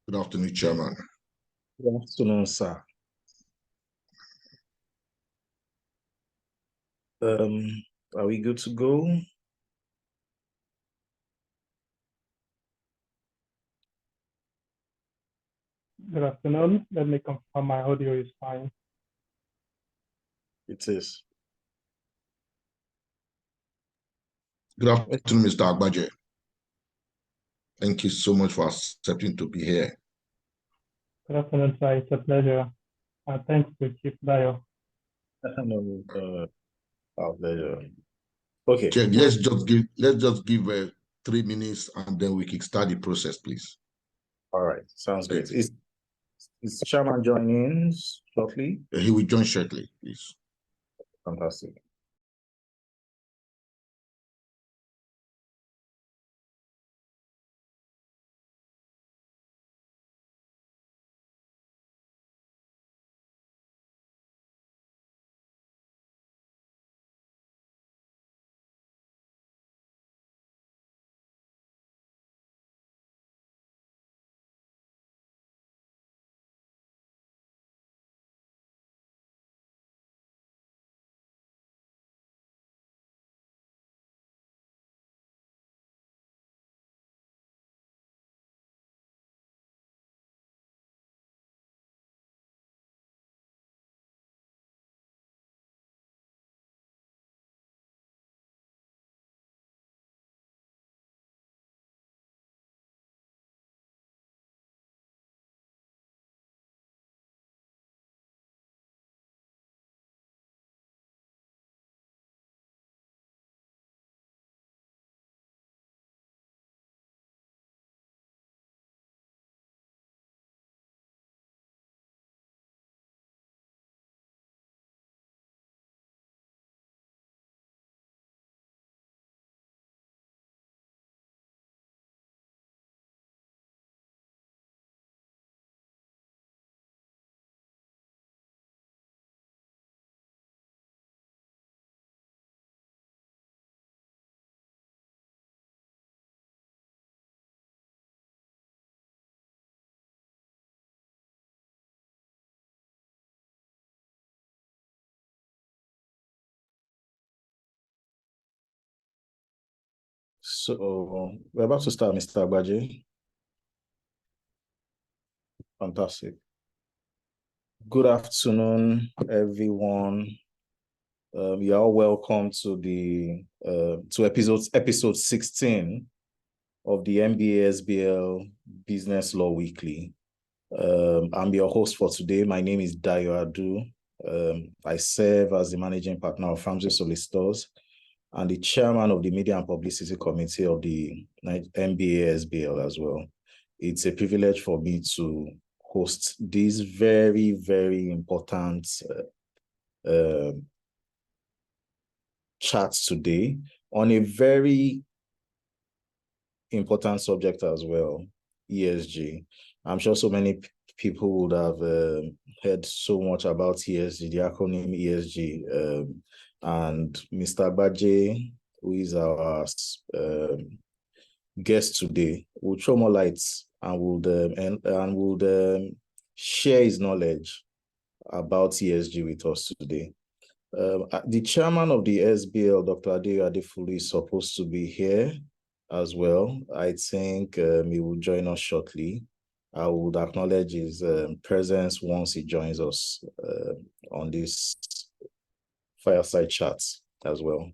Good afternoon, Chairman. Good afternoon, sir. Are we good to go? Good afternoon. Let me confirm my audio is fine. It is. Good afternoon, Mr. Agbaje. Thank you so much for accepting to be here. Good afternoon, sir. It's a pleasure. Thanks to Chief Dayo. Our pleasure. Okay. Chair, let's just give 3 minutes and then we can start the process, please. All right. Sounds great. Is Chairman joining shortly? He will join shortly, please. Fantastic. So we're about to start, Mr. Agbaje. Fantastic. Good afternoon, everyone. You are all welcome to the episode 16 of the NBA-SBL Business Law Weekly. I'm your host for today. My name is Dayo Adu. I serve as the managing partner of Ramsey Solicitors and the chairman of the Media and Publicity Committee of the NBA-SBL as well. It's a privilege for me to host this very, very important chat today on a very important subject as well, ESG. I'm sure so many people would have heard so much about ESG, the acronym ESG, and Mr. Agbaje, who is our guest today, will throw more light and would share his knowledge about ESG with us today. The chairman of the SBL, Dr. Adeyo Adefulu, is supposed to be here as well. I think he will join us shortly. I would acknowledge his presence once he joins us on this fireside chat as well.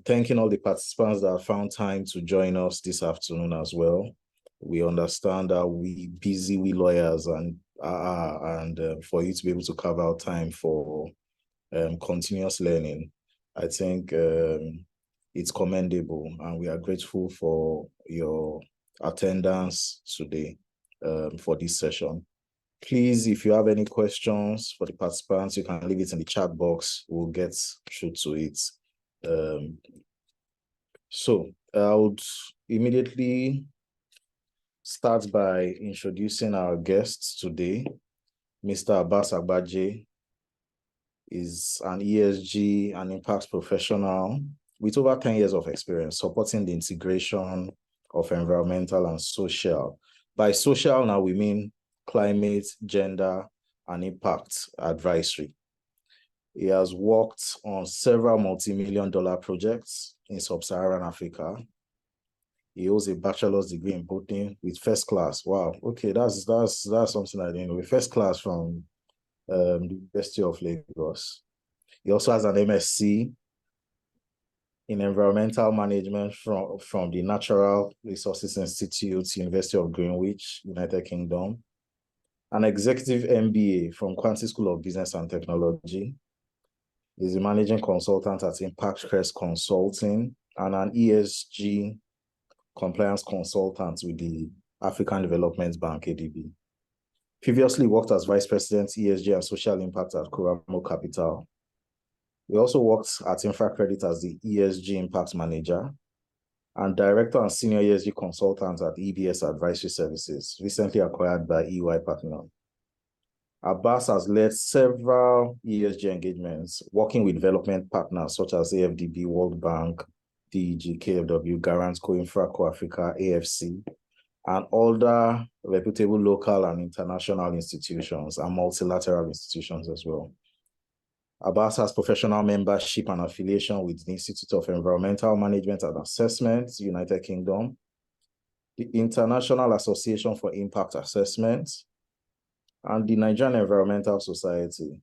Thanking all the participants that found time to join us this afternoon as well. We understand that we lawyers and for you to be able to carve out time for continuous learning, I think it's commendable, and we are grateful for your attendance today for this session. Please, if you have any questions for the participants, you can leave it in the chat box. We'll get through to it. So I would immediately start by introducing our guests today. Mr. Abbas Agbaje is an ESG and impact professional with over 10 years of experience supporting the integration of environmental and social By social now, we mean climate, gender, and impact advisory. He has worked on several multi-million-dollar projects in sub-Saharan Africa. He holds a bachelor's degree in botany with first class. Wow, okay, that's something I didn't know. With first class from the University of Lagos. He also has an MSc in environmental management from the Natural Resources Institute, University of Greenwich, United Kingdom. An executive MBA from Quanti School of Business and Technology. He's a managing consultant at Impact Crest Consulting and an ESG compliance consultant with the African Development Bank, ADB. Previously worked as Vice President, ESG and Social Impact at Kuramo Capital. He also worked at InfraCredit as the ESG Impact Manager and Director and Senior ESG Consultant at EBS Advisory Services, recently acquired by EY Partner. Abbas has led several ESG engagements, working with development partners such as AFDB, World Bank, DEG, KFW, Garantco, Infraco Africa, AFC, and other reputable local and international institutions and multilateral institutions as well. Abbas has professional membership and affiliation with the Institute of Environmental Management and Assessment, United Kingdom, the International Association for Impact Assessment, and the Nigerian Environmental Society.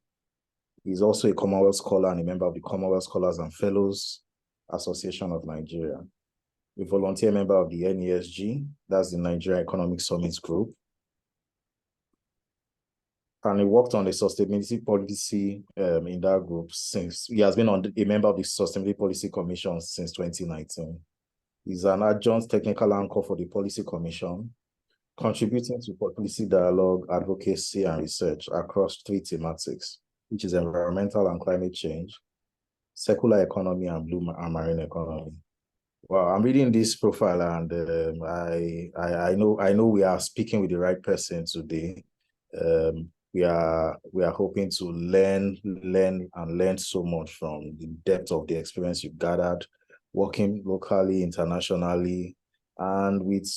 He's also a Commonwealth Scholar and a member of the Commonwealth Scholars and Fellows Association of Nigeria. A volunteer member of the NESG, that's the Nigeria Economic Summit Group. And he worked on the sustainability policy in that group since, he has been a member of the Sustainability Policy Commission since 2019. He's an adjunct technical anchor for the Policy Commission, contributing to policy dialogue, advocacy, and research across 3 thematics, which is environmental and climate change, circular economy, and blue and marine economy. Wow, I'm reading this profile, and I know we are speaking with the right person today. We are hoping to learn so much from the depth of the experience you've gathered, working locally, internationally, and with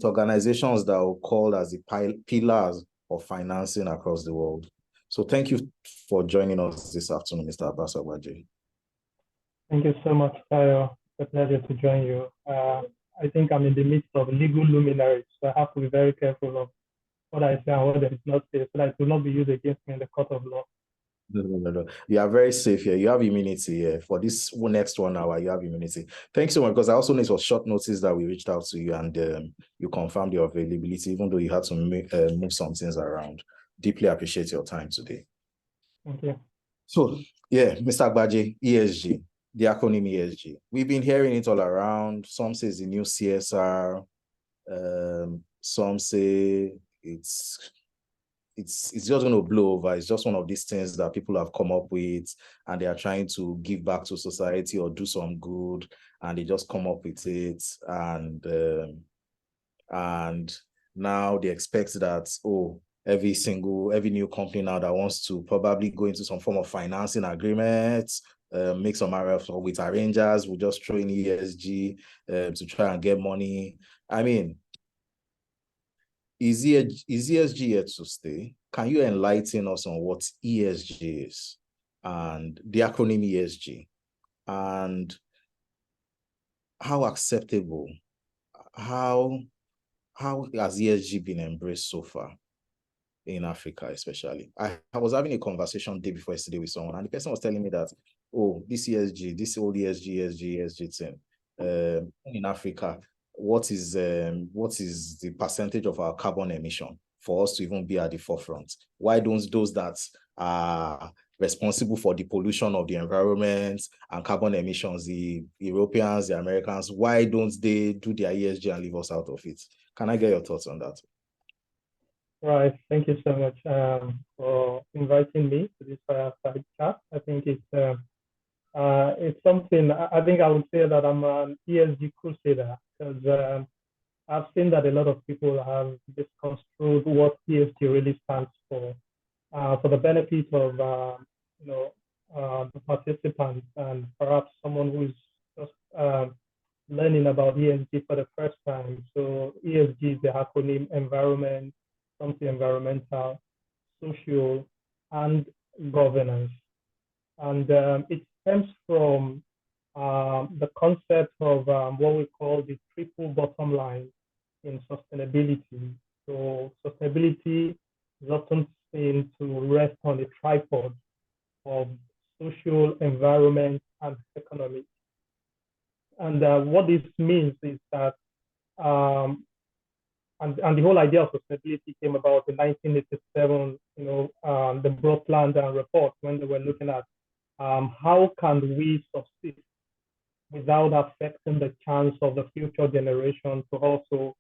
organizations that are called as the pillars of financing across the world. So thank you for joining us this afternoon, Mr. Abbas Agbaje. Thank you so much, Tayo. It's a pleasure to join you. I think I'm in the midst of legal luminaries, so I have to be very careful of what I say and what is not safe, so that it will not be used against me in the court of law. No. You are very safe here. You have immunity here. For this next 1 hour, you have immunity. Thanks so much, because I also know it was short notice that we reached out to you and you confirmed your availability, even though you had to move some things around. Deeply appreciate your time today. Thank you. So, yeah, Mr. Agbaje, ESG, the acronym ESG. We've been hearing it all around. Some say it's the new CSR. Some say it's just going to blow over. It's just one of these things that people have come up with, and they are trying to give back to society or do some good, and they just come up with it, and now they expect that, oh, every new company now that wants to probably go into some form of financing agreements, make some RF with arrangers, will just throw in ESG to try and get money. I mean, is ESG here to stay? Can you enlighten us on what ESG is and the acronym ESG, and how acceptable, how has ESG been embraced so far in Africa, especially? I was having a conversation day before yesterday with someone, and the person was telling me that, oh, this ESG, this old ESG thing, in Africa, what is the percentage of our carbon emission for us to even be at the forefront? Why don't those that are responsible for the pollution of the environment and carbon emissions, the Europeans, the Americans, why don't they do their ESG and leave us out of it? Can I get your thoughts on that? Right. Thank you so much for inviting me to this fireside chat. I think it's something. I think I would say that I'm an ESG crusader, because I've seen that a lot of people have misconstrued what ESG really stands for the benefit of the participants and perhaps someone who's just learning about ESG for the first time. So ESG is the acronym environment, something environmental, social, and governance. And it stems from the concept of what we call the triple bottom line in sustainability. So sustainability is often seen to rest on a tripod of social, environment, and economic. And what this means is that, and the whole idea of sustainability came about in 1987, the Brundtland report, when they were looking at how can we succeed without affecting the chance of the future generation to also,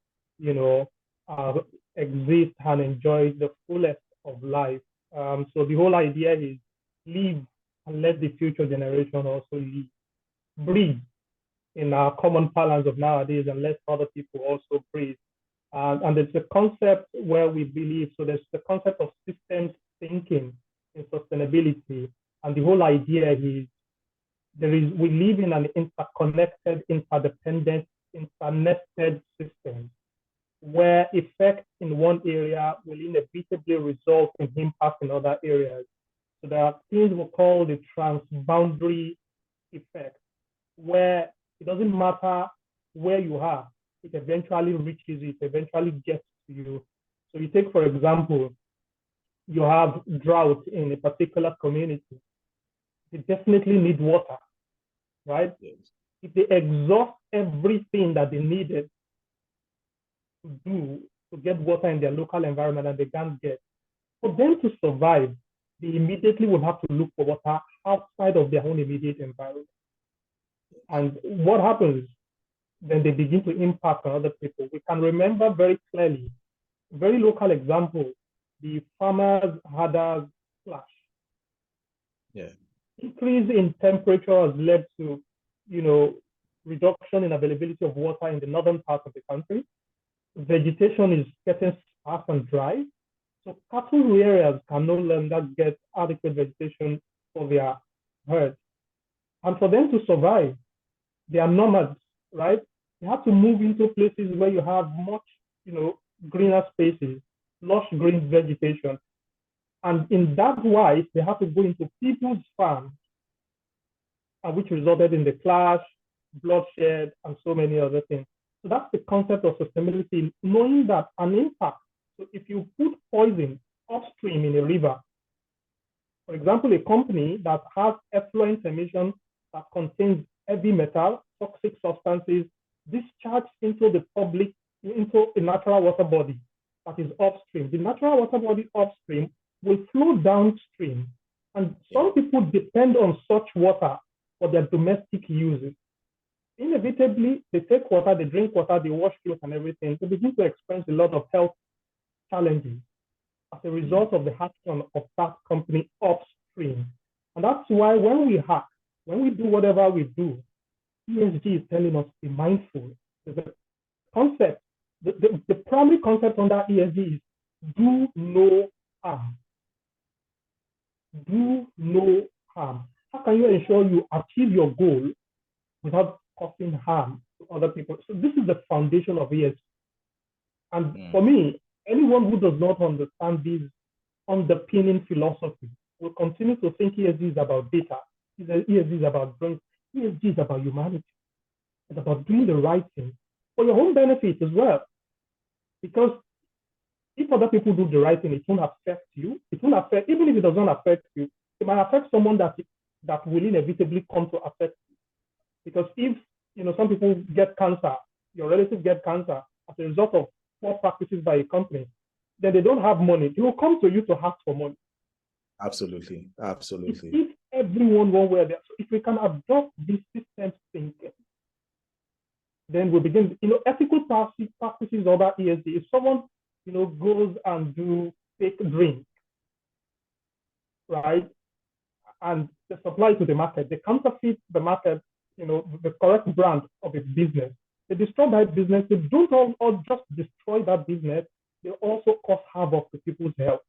exist and enjoy the fullest of life. So the whole idea is live and let the future generation also live. Breathe in our common parlance of nowadays and let other people also breathe. And it's a concept where we believe, so there's the concept of systems thinking in sustainability. And the whole idea is we live in an interconnected, interdependent, internested system where effects in one area will inevitably result in impact in other areas. So there are things we call the transboundary effect, where it doesn't matter where you are, it eventually reaches you, it eventually gets to you. So you take, for example, you have drought in a particular community. They definitely need water, right? Yes. If they exhaust everything that they needed to do to get water in their local environment and they can't get, for them to survive, they immediately will have to look for water outside of their own immediate environment. And what happens? Then they begin to impact on other people. We can remember very clearly, very local example, the farmers had a flash. Yeah. Increase in temperature has led to, reduction in availability of water in the northern part of the country. Vegetation is getting sparse and dry. So cattle areas can no longer get adequate vegetation for their herd. And for them to survive, they are nomads, right? You have to move into places where you have much, greener spaces, lush green vegetation. And in that wise, they have to go into people's farms, which resulted in the clash, bloodshed, and so many other things. So that's the concept of sustainability, knowing that an impact. So if you put poison upstream in a river, for example, a company that has effluent emission that contains heavy metal, toxic substances, discharged into the public, into a natural water body that is upstream. The natural water body upstream will flow downstream. And some people depend on such water for their domestic uses. Inevitably, they take water, they drink water, they wash clothes and everything. They begin to experience a lot of health challenges as a result of the action of that company upstream. And that's why when we hack, when we do whatever we do, ESG is telling us be mindful. The concept, the primary concept under ESG is do no harm. Do no harm. How can you ensure you achieve your goal without causing harm to other people? So this is the foundation of ESG. And for me, anyone who does not understand this underpinning philosophy will continue to think ESG is about data. ESG is about brains. ESG is about humanity. It's about doing the right thing for your own benefit as well. Because if other people do the right thing, it won't affect you. It won't affect, even if it doesn't affect you, it might affect someone that will inevitably come to affect you. Because if some people get cancer, your relatives get cancer as a result of poor practices by a company, then they don't have money. They will come to you to ask for money. Absolutely. Absolutely. If everyone one way or the other, if we can adopt this system thinking, then we begin, ethical practices over ESG. If someone, goes and do fake drink, right, and they supply to the market, they counterfeit the market, the correct brand of a business. They destroy that business. They don't all just destroy that business. They also cause havoc to people's health.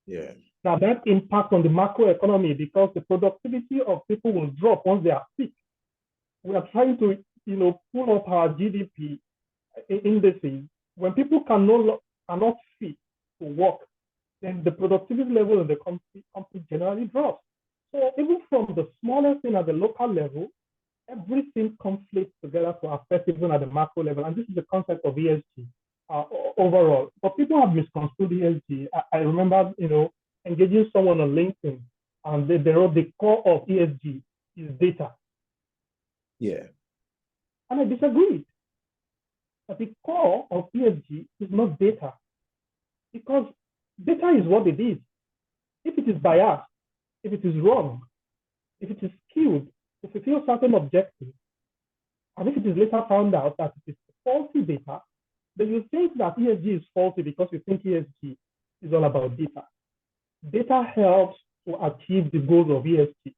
Yeah. Now that impacts on the macroeconomy because the productivity of people will drop once they are sick. We are trying to pull up our GDP indices, when people cannot fit to work, then the productivity level in the company generally drops. So even from the smallest thing at the local level, everything conflicts together to affect even at the macro level. And this is the concept of ESG overall. But people have misconstrued ESG. I remember, engaging someone on LinkedIn, and they wrote the core of ESG is data. Yeah. And I disagreed. But the core of ESG is not data, because data is what it is. If it is biased, if it is wrong, if it is skewed to fulfill certain objectives, and if it is later found out that it is faulty data, then you think that ESG is faulty because you think ESG is all about data. Data helps to achieve the goals of ESG,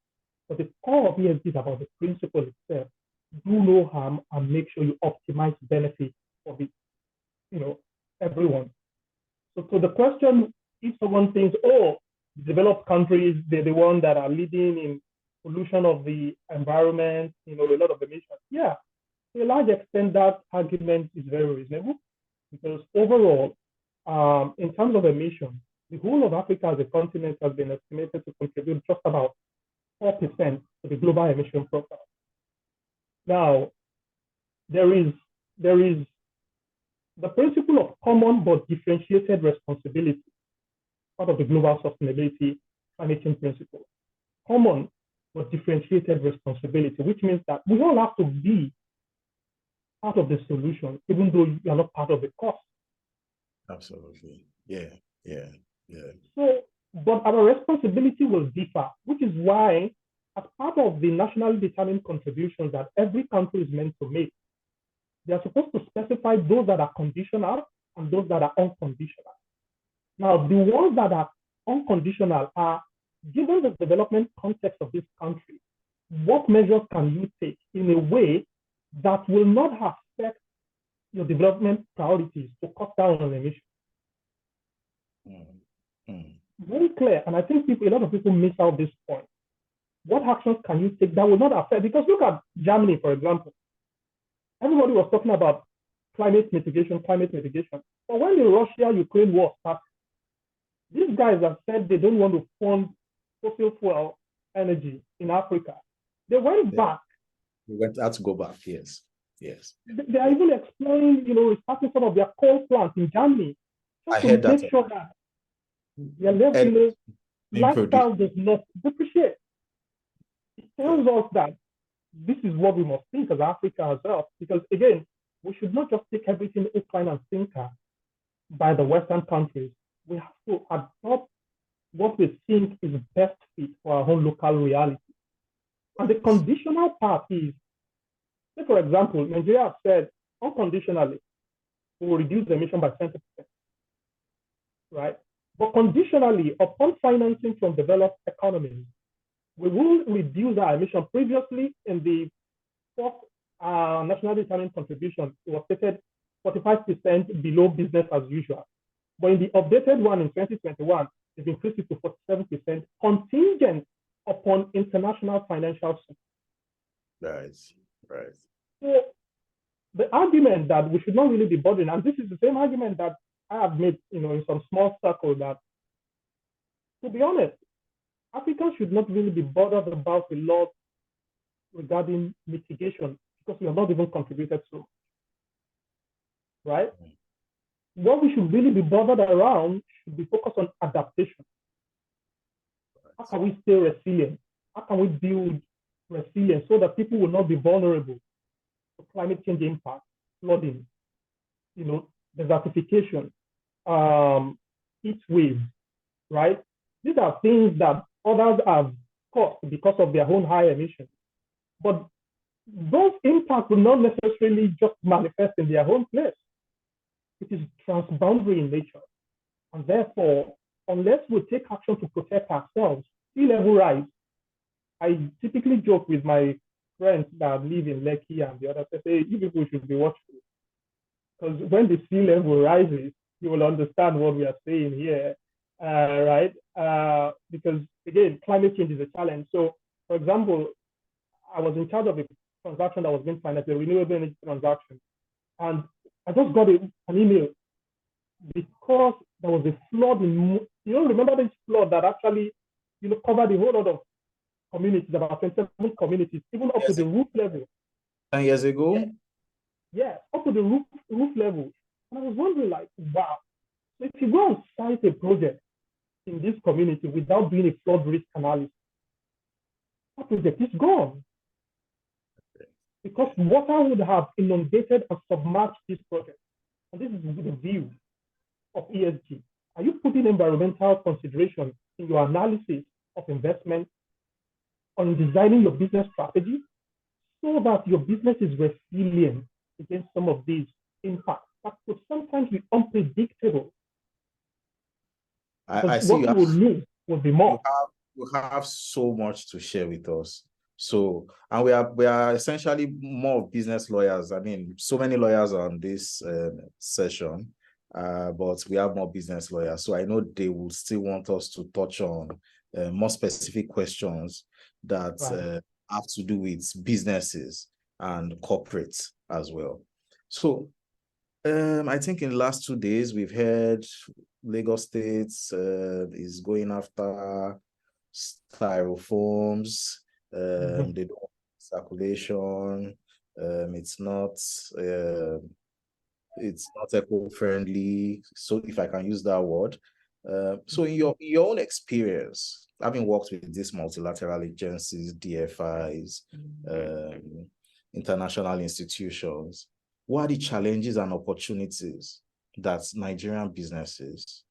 but the core of ESG is about the principle itself. Do no harm and make sure you optimize benefits for everyone. So the question, if someone thinks, oh, developed countries, they're the ones that are leading in pollution of the environment, a lot of emissions. Yeah, to a large extent, that argument is very reasonable, because overall, in terms of emissions, the whole of Africa as a continent has been estimated to contribute just about 4% to the global emission profile. Now, there is the principle of common but differentiated responsibility, part of the global sustainability climate change principle. Common but differentiated responsibility, which means that we all have to be part of the solution, even though you are not part of the cost. Absolutely. Yeah. So, but our responsibility will differ, which is why, as part of the nationally determined contributions that every country is meant to make, they are supposed to specify those that are conditional and those that are unconditional. Now, the ones that are unconditional are, given the development context of this country, what measures can you take in a way that will not affect your development priorities to cut down on emissions? Very clear. And I think a lot of people miss out this point. What actions can you take that will not affect? Because look at Germany, for example. Everybody was talking about climate mitigation. But when the Russia-Ukraine war started, these guys have said they don't want to fund fossil fuel energy in Africa. They went back. We had to go back, yes. They are even exploring, restarting some of their coal plants in Germany. I heard that. Make sure that their lifestyle does not depreciate. It tells us that this is what we must think as Africa ourselves, because again, we should not just take everything hook, line, and sinker by the Western countries. We have to adopt what we think is best fit for our own local reality. And the conditional part is, say for example, Nigeria has said unconditionally we will reduce the emission by 20%, right? But conditionally, upon financing from developed economies, we will reduce our emission. Previously, in the fourth national determined contribution, it was stated 45% below business as usual. But in the updated one in 2021, it's increased it to 47%, contingent upon international financial support. Right. So the argument that we should not really be burdened, and this is the same argument that I have made, in some small circle, that, to be honest, Africans should not really be bothered about the laws regarding mitigation, because we have not even contributed so much, right? What we should really be bothered around should be focused on adaptation. How can we stay resilient? How can we build resilience so that people will not be vulnerable to climate change impact, flooding, desertification, heat waves, right? These are things that others have caused because of their own high emissions. But those impacts will not necessarily just manifest in their own place. It is transboundary in nature. And therefore, unless we take action to protect ourselves, sea level rise. I typically joke with my friends that live in Lekki and the others, I say, you people should be watchful. Because when the sea level rises, you will understand what we are saying here, right? Because again, climate change is a challenge. So, for example, I was in charge of a transaction that was being financed, a renewable energy transaction. And I just got an email because there was a flood in, remember this flood that actually, covered a whole lot of communities, about 27 communities, even up to the roof level. 10 years ago? Yeah, up to the roof level. And I was wondering, like, wow. So if you go and site a project in this community without doing a flood risk analysis, that project is gone. Because water would have inundated and submerged this project. And this is the view of ESG. Are you putting environmental consideration in your analysis of investment, on designing your business strategy, so that your business is resilient against some of these impacts that could sometimes be unpredictable? I see what you will lose will be more. You have so much to share with us. So, and we are essentially more business lawyers. I mean, so many lawyers on this session, but we have more business lawyers. So I know they will still want us to touch on more specific questions that have to do with businesses and corporates as well. So I think in the last 2 days, we've heard Lagos State is going after styrofoams. They don't want circulation. It's not eco-friendly. So if I can use that word. So in your own experience, having worked with these multilateral agencies, DFIs, international institutions, what are the challenges and opportunities that Nigerian businesses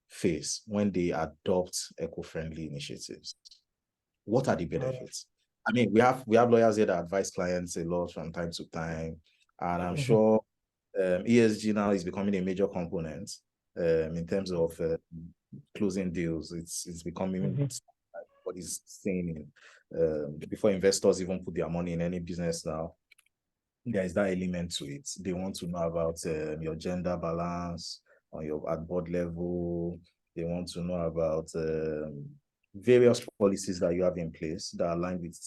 face when they adopt eco-friendly initiatives? What are the benefits? I mean, we have lawyers here that advise clients a lot from time to time, and I'm sure ESG now is becoming a major component in terms of closing deals. It's becoming what is saying before investors even put their money in any business now. There is that element to it. They want to know about your gender balance at board level. They want to know about various policies that you have in place that align with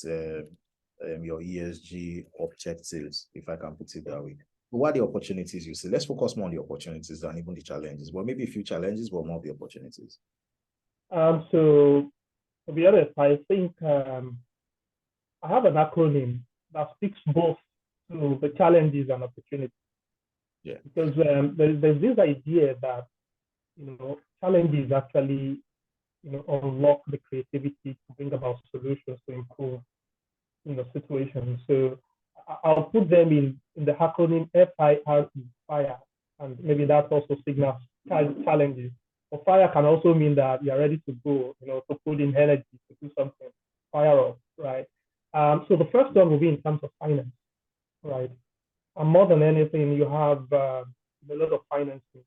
your ESG objectives, if I can put it that way. But what are the opportunities you see? Let's focus more on the opportunities than even the challenges. Well, maybe a few challenges, but more of the opportunities. So to be honest, I think I have an acronym that speaks both to the challenges and opportunities. Yeah. Because there's this idea that challenges actually unlock the creativity to bring about solutions to improve situations. So I'll put them in the acronym FIRE, fire, and maybe that also signals challenges. But fire can also mean that you're ready to go, to put in energy to do something, fire up, right? So the first one will be in terms of finance, right? And more than anything, you have a lot of financing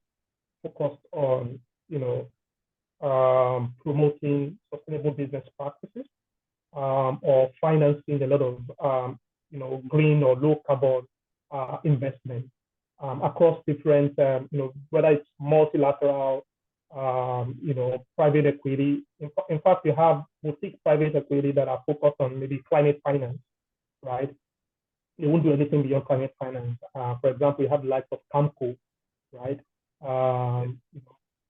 focused on, promoting sustainable business practices, or financing a lot of, green or low carbon investment across different, whether it's multilateral, private equity. In fact, you have boutique private equity that are focused on maybe climate finance, right? They won't do anything beyond climate finance. For example, you have the likes of Camco, right?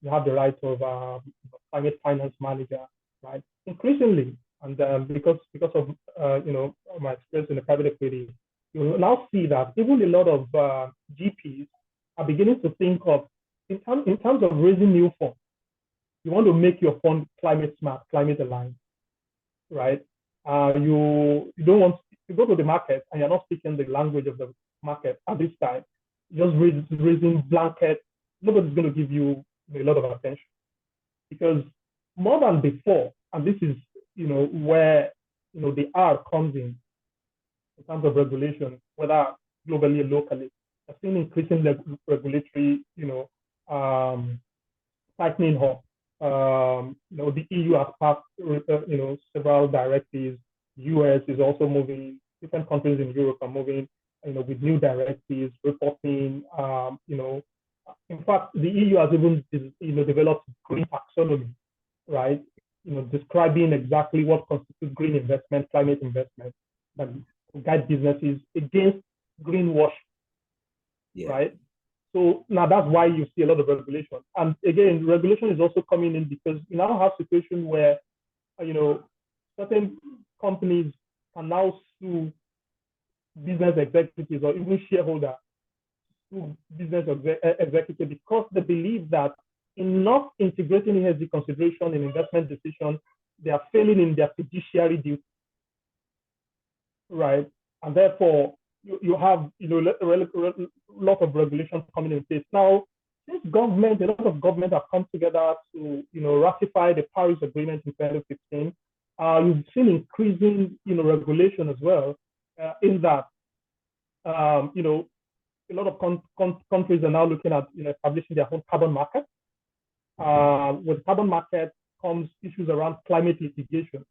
You have the right of climate finance manager, right? Increasingly, and because of my experience in the private equity, you will now see that even a lot of GPs are beginning to think of in terms of raising new funds. You want to make your fund climate smart, climate aligned, right? You don't want to go to the market and you're not speaking the language of the market at this time. Just raising blanket, nobody's going to give you a lot of attention, because more than before, and this is where the R comes in terms of regulation, whether globally or locally. I've seen increasing regulatory tightening up. The EU has passed several directives. The US is also moving. Different countries in Europe are moving with new directives, reporting. In fact, the EU has even developed green taxonomy, right? Describing exactly what constitutes green investment, climate investment, that to guide businesses against greenwash, right? So now that's why you see a lot of regulation. And again, regulation is also coming in because you now have situations where, certain companies can now sue business executives or even shareholders to business executive because they believe that in not integrating ESG consideration in investment decisions, they are failing in their fiduciary duty, right? And therefore, you have a lot of regulations coming in place. Now, since a lot of governments have come together to ratify the Paris Agreement in 2015, you've seen increasing regulation as well in that a lot of countries are now looking at establishing their own carbon market. With carbon market comes issues around climate litigation,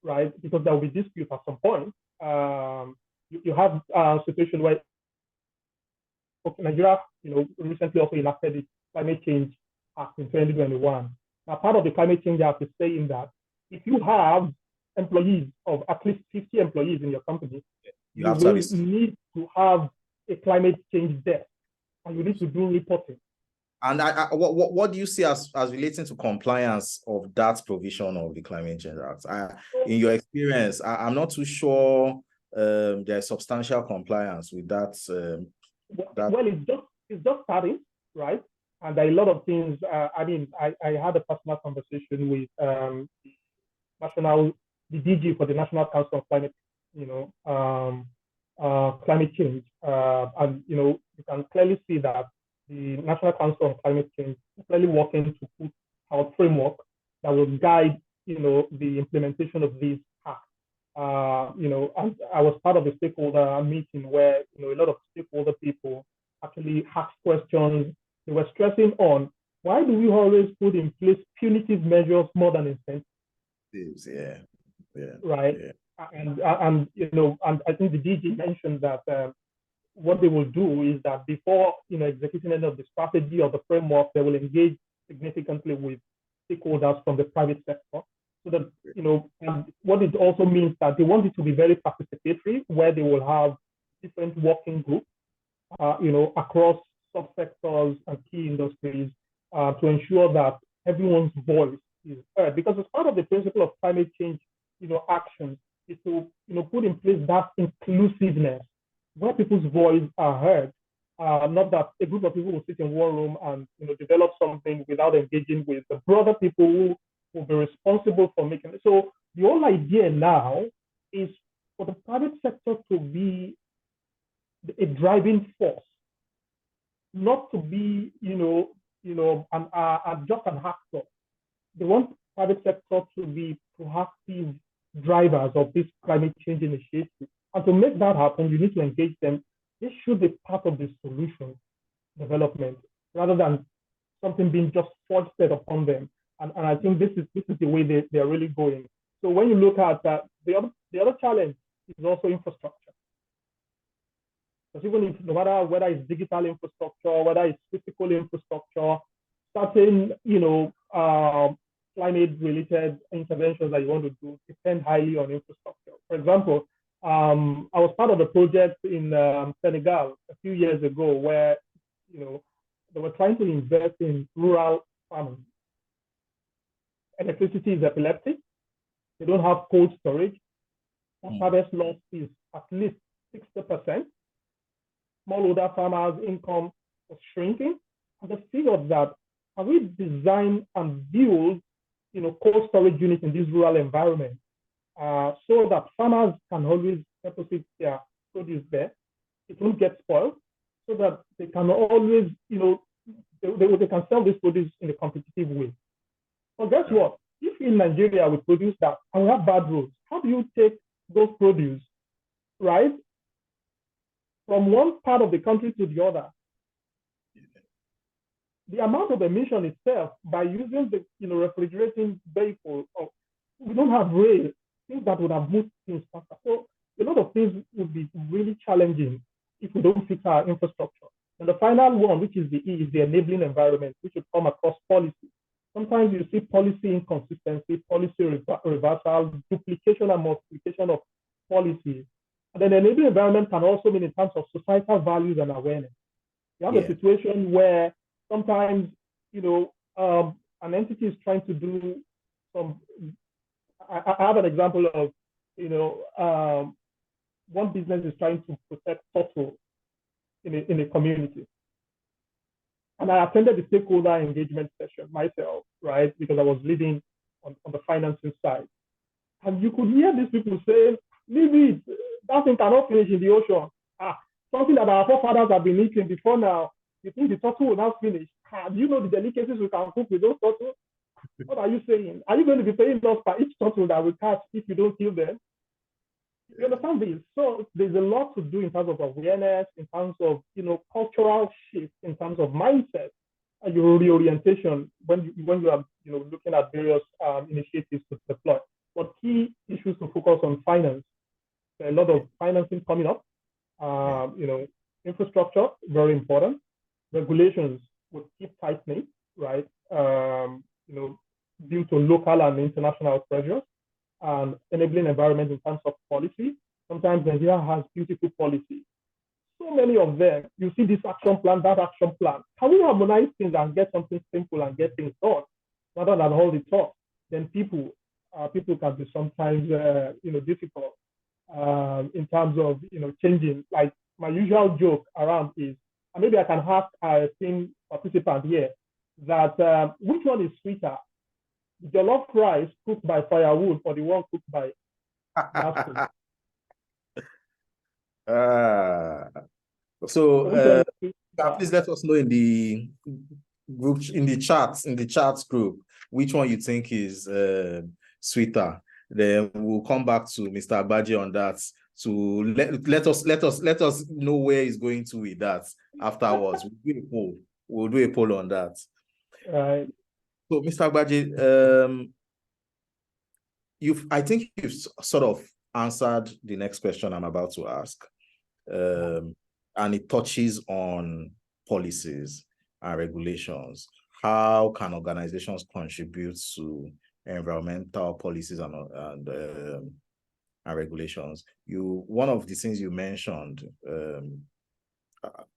right? Because there will be disputes at some point. You have a situation where Nigeria, recently also enacted the Climate Change Act in 2021. Now, part of the Climate Change Act is saying that if you have employees of at least 50 employees in your company, you will need to have a climate change desk, and you need to do reporting. And what do you see as relating to compliance of that provision of the Climate Change Act? In your experience, I'm not too sure there's substantial compliance with that. Well, it's just starting, right? And there are a lot of things. I had a personal conversation with the DG for the National Council of Climate, climate change, and you can clearly see that the National Council on Climate Change is clearly working to put out framework that will guide the implementation of these acts. And I was part of the stakeholder meeting where a lot of stakeholder people actually asked questions. They were stressing on why do we always put in place punitive measures more than incentives? Right. Yeah. And I think the DG mentioned that what they will do is that before executing any of the strategy or the framework, they will engage significantly with stakeholders from the private sector. So that and what it also means that they want it to be very participatory, where they will have different working groups, across subsectors and key industries to ensure that everyone's voice is heard. Because as part of the principle of climate change, action is to put in place that inclusiveness where people's voices are heard. Not that a group of people will sit in one room and develop something without engaging with the broader people who will be responsible for making it. So the whole idea now is for the private sector to be a driving force, not to be just an actor. They want private sector to be proactive drivers of this climate change initiative. And to make that happen, you need to engage them. This should be part of the solution development rather than something being just foisted upon them. And I think this is the way they're really going. So when you look at that, the other challenge is also infrastructure. Because even if, no matter whether it's digital infrastructure, whether it's physical infrastructure, certain climate-related interventions that you want to do depend highly on infrastructure. For example, I was part of a project in Senegal a few years ago where they were trying to invest in rural farming. Electricity is epileptic. They don't have cold storage. Harvest loss is at least 60%. Smallholder farmers' income was shrinking. And they figured that can we design and build cold storage units in these rural environments so that farmers can always deposit their produce there. It won't get spoiled, so that they can always, they can sell this produce in a competitive way. But guess what? If in Nigeria we produce that and we have bad roads, how do you take those produce, right, from one part of the country to the other? The amount of emission itself by using the refrigerating vehicle, we don't have rail, things that would have moved things faster. So a lot of things would be really challenging if we don't fix our infrastructure. And the final one, which is the E, is the enabling environment, which would come across policy. Sometimes you see policy inconsistency, policy reversal, duplication and multiplication of policies. And then enabling environment can also mean in terms of societal values and awareness. You have a situation where sometimes, an entity is trying to do some. I have an example of, one business is trying to protect turtle in a community. And I attended the stakeholder engagement session myself, right? Because I was leading on the financing side. And you could hear these people saying, leave it, that thing cannot finish in the ocean. Something that our forefathers have been eating before now. You think the turtle will not finish? Do you know the delicacies we can cook with those turtles? What are you saying? Are you going to be paying us for each turtle that we catch if you don't kill them? You understand this? So there's a lot to do in terms of awareness, in terms of cultural shift, in terms of mindset, and your reorientation when you are looking at various initiatives to deploy. But key issues to focus on finance. There are a lot of financing coming up. Infrastructure, very important. Regulations would keep tightening, right? Due to local and international pressures. And enabling environment in terms of policy. Sometimes Nigeria has beautiful policy. So many of them, you see this action plan, that action plan. Can we harmonize things and get something simple and get things done rather than all the talk? Then people can be sometimes difficult in terms of changing. Like my usual joke around is, and maybe I can ask a team participant here that which one is sweeter? Jollof rice cooked by firewood or the one cooked by gas So please let us know in the group, in the chats group, which one you think is sweeter. Then we'll come back to Mr. Agbaje on that to let us know where he's going to with that afterwards. We'll do a poll on that. Right. So, Mr. Agbaje, I think you've sort of answered the next question I'm about to ask. And it touches on policies and regulations. How can organizations contribute to environmental policies and regulations? One of the things you mentioned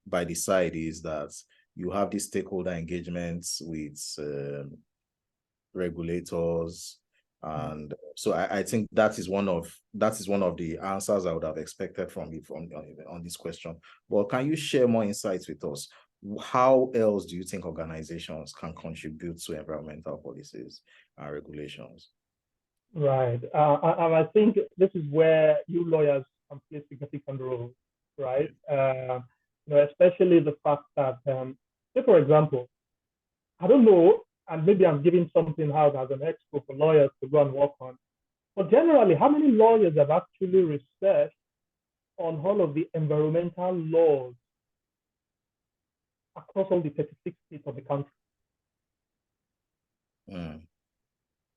by the side is that you have these stakeholder engagements with regulators, and so I think that is one of the answers I would have expected from you on this question. But can you share more insights with us? How else do you think organizations can contribute to environmental policies and regulations? Right, and I think this is where you lawyers can play a significant role, right? Especially the fact that, say for example, I don't know, and maybe I'm giving something out as an expert for lawyers to go and work on, but generally, how many lawyers have actually researched on all of the environmental laws across all the 36 states of the country?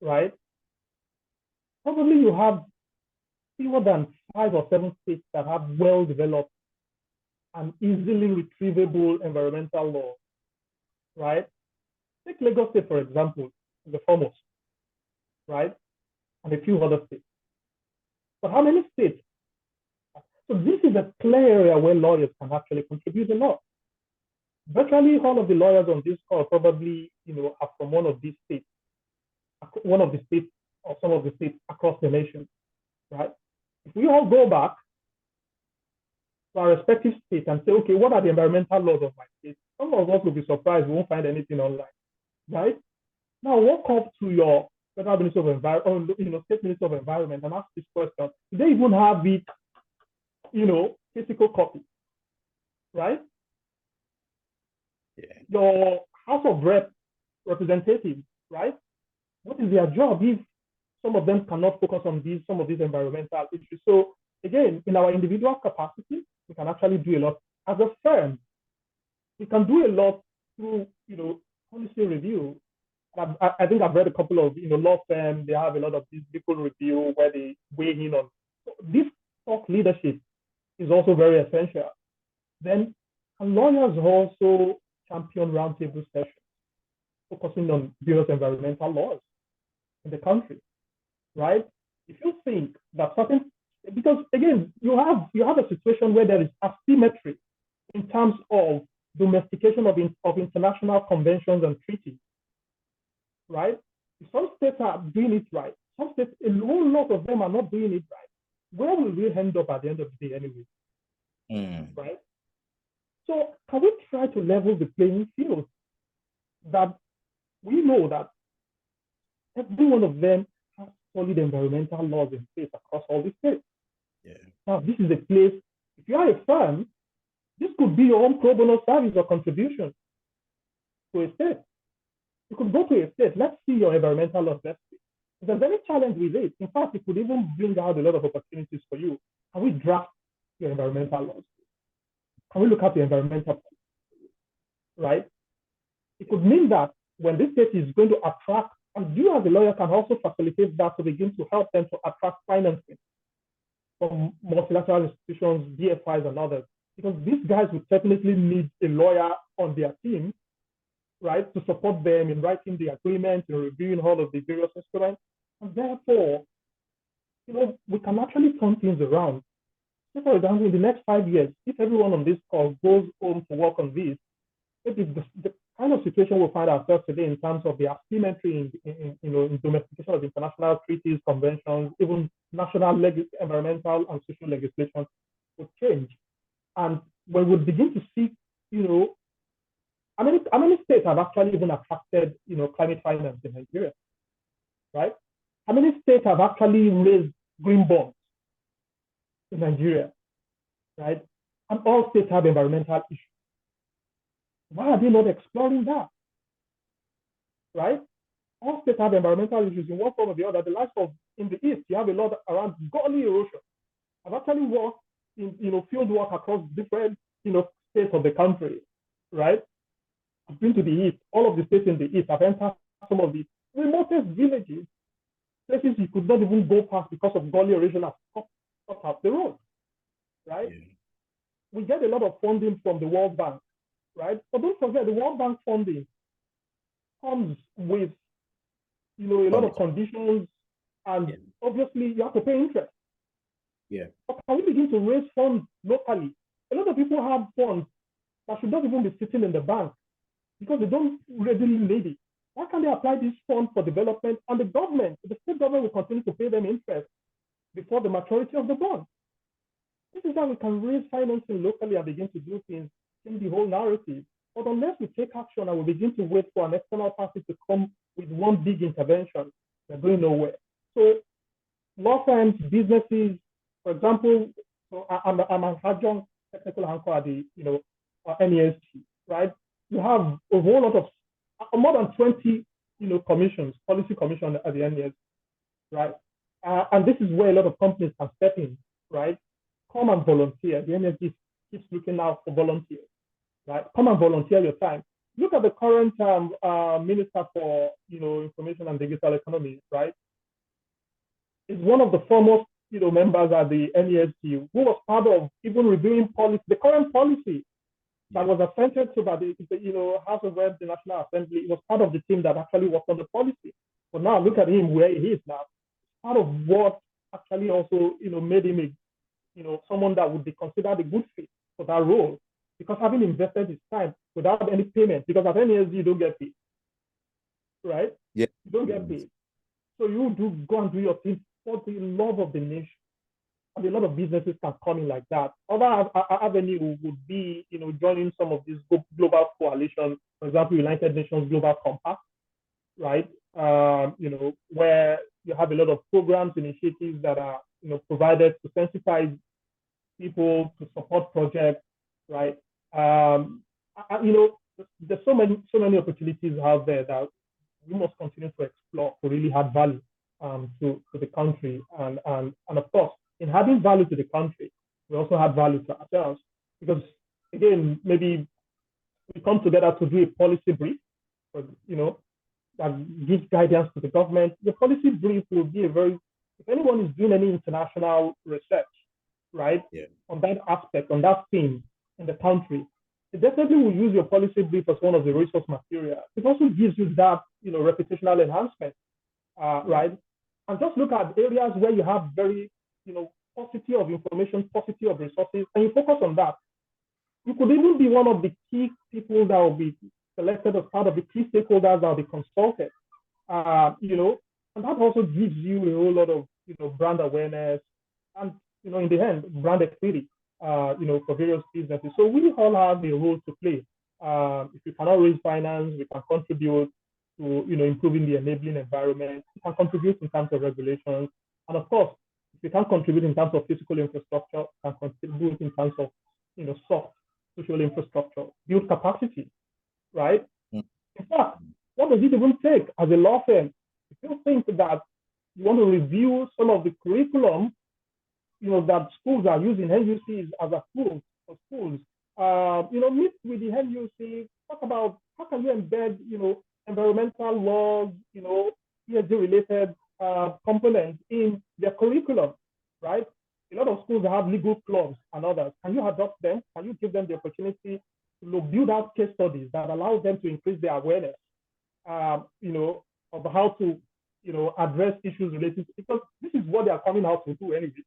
Right? Probably you have fewer than 5 or 7 states that have well-developed and easily retrievable environmental laws, right? Take Lagos State, for example, the foremost, right? And a few other states. But how many states? So this is a clear area where lawyers can actually contribute a lot. Virtually all of the lawyers on this call probably, are from one of these states, or some of the states across the nation, right? If we all go back to our respective states and say, okay, what are the environmental laws of my state? Some of us will be surprised we won't find anything online, right? Now walk up to your federal minister of environment, state minister of environment, and ask this question: do they even have it, physical copy, right? Yeah. Your House of representatives, right? What is their job if some of them cannot focus on some of these environmental issues? So again, in our individual capacity, we can actually do a lot. As a firm, we can do a lot through, policy review. I think I've read a couple of, law firms. They have a lot of these legal review where they weigh in on. So this thought leadership is also very essential. Then lawyers also champion roundtable sessions, focusing on various environmental laws in the country, right? If you think that certain because again, you have a situation where there is asymmetry in terms of domestication of international conventions and treaties, right? Some states are doing it right. Some states, a whole lot of them are not doing it right. Where will we end up at the end of the day anyway? Right? So can we try to level the playing field? That we know that every one of them has solid environmental laws in place across all the states. Yeah. Now, this is a place, if you are a firm, this could be your own pro bono service or contribution to a state. You could go to a state, let's see your environmental laws, let's see. If there's any challenge with it, in fact, it could even bring out a lot of opportunities for you. Can we draft your environmental laws? Can we look at your environmental policy? Right? It could mean that when this state is going to attract, and you as a lawyer can also facilitate that to begin to help them to attract financing from multilateral institutions, DFIs, and others. Because these guys would definitely need a lawyer on their team, right, to support them in writing the agreement and reviewing all of the various instruments. And therefore, we can actually turn things around. So for example, in the next 5 years, if everyone on this call goes home to work on this, maybe the kind of situation we'll find ourselves today in terms of the asymmetry in domestication of international treaties, conventions, even national environmental and social legislation will change. And when we begin to see, how many states have actually even attracted, climate finance in Nigeria, right? How many states have actually raised green bonds in Nigeria, right? And all states have environmental issues. Why are they not exploring that, right? All states have environmental issues in one form or the other. The likes of in the East, you have a lot around gully erosion. I've actually worked in, field work across different, states of the country, right? I've been to the East, all of the states in the East. I've entered some of the remotest villages, places you could not even go past because of gully erosion have cut out the road, right? Yeah. We get a lot of funding from the World Bank, right? But don't forget, the World Bank funding comes with, a lot of conditions, and obviously you have to pay interest. Yeah. But can we begin to raise funds locally? A lot of people have funds that should not even be sitting in the bank because they don't readily need it. Why can't they apply these funds for development? And the state government will continue to pay them interest before the maturity of the bond. This is how we can raise financing locally and begin to do things in the whole narrative. But unless we take action and we begin to wait for an external party to come with one big intervention, we're going nowhere. So law firms, businesses, for example, so I'm an adjunct technical anchor at the NESG, right? You have a whole lot of more than 20 commissions, policy commissions at the NESG, right? And this is where a lot of companies can step in, right? Come and volunteer. The NESG keeps looking out for volunteers, right? Come and volunteer your time. Look at the current Minister for Information and Digital Economy, right? Is one of the foremost members at the NESG who was part of even reviewing policy, the current policy that was assented to by the House of Reps, the National Assembly. It was part of the team that actually worked on the policy. But now look at him where he is now. Part of what actually also made him someone that would be considered a good fit for that role, because having invested his time without any payment, because at NESG you don't get paid, right? Yeah, you don't get paid. So you do go and do your thing for the love of the nation. And a lot of businesses can come in like that. Other avenue would be, joining some of these global coalitions, for example, United Nations Global Compact, right? Where you have a lot of programs, initiatives that are, provided to sensitize people to support projects, right? There's so many opportunities out there that we must continue to explore to really add value to the country, and of course, in adding value to the country, we also add value to ourselves, because again, maybe we come together to do a policy brief, that gives guidance to the government. The policy brief will be if anyone is doing any international research, right, on that aspect, on that theme in the country, it definitely will use your policy brief as one of the resource materials. It also gives you that, reputational enhancement, right? And just look at areas where you have very, paucity of information, paucity of resources, and you focus on that, you could even be one of the key people that will be selected as part of the key stakeholders that will be consulted. And that also gives you a whole lot of brand awareness and in the end brand equity for various businesses. So we all have a role to play. If you cannot raise finance, we can contribute to improving the enabling environment. We can contribute in terms of regulations, and of course, if we can contribute in terms of physical infrastructure, we can contribute in terms of soft social infrastructure, build capacity, right? Mm. In fact, what does it even take as a law firm? If you think that you want to review some of the curriculum, that schools are using NUCs as a tool for schools, meet with the NUC, talk about how can you embed, environmental laws, ESG related components in their curriculum, right? A lot of schools have legal clubs and others. Can you adopt them? Can you give them the opportunity to build out case studies that allows them to increase their awareness, of how to, address issues related to, because this is what they are coming out to do anyway.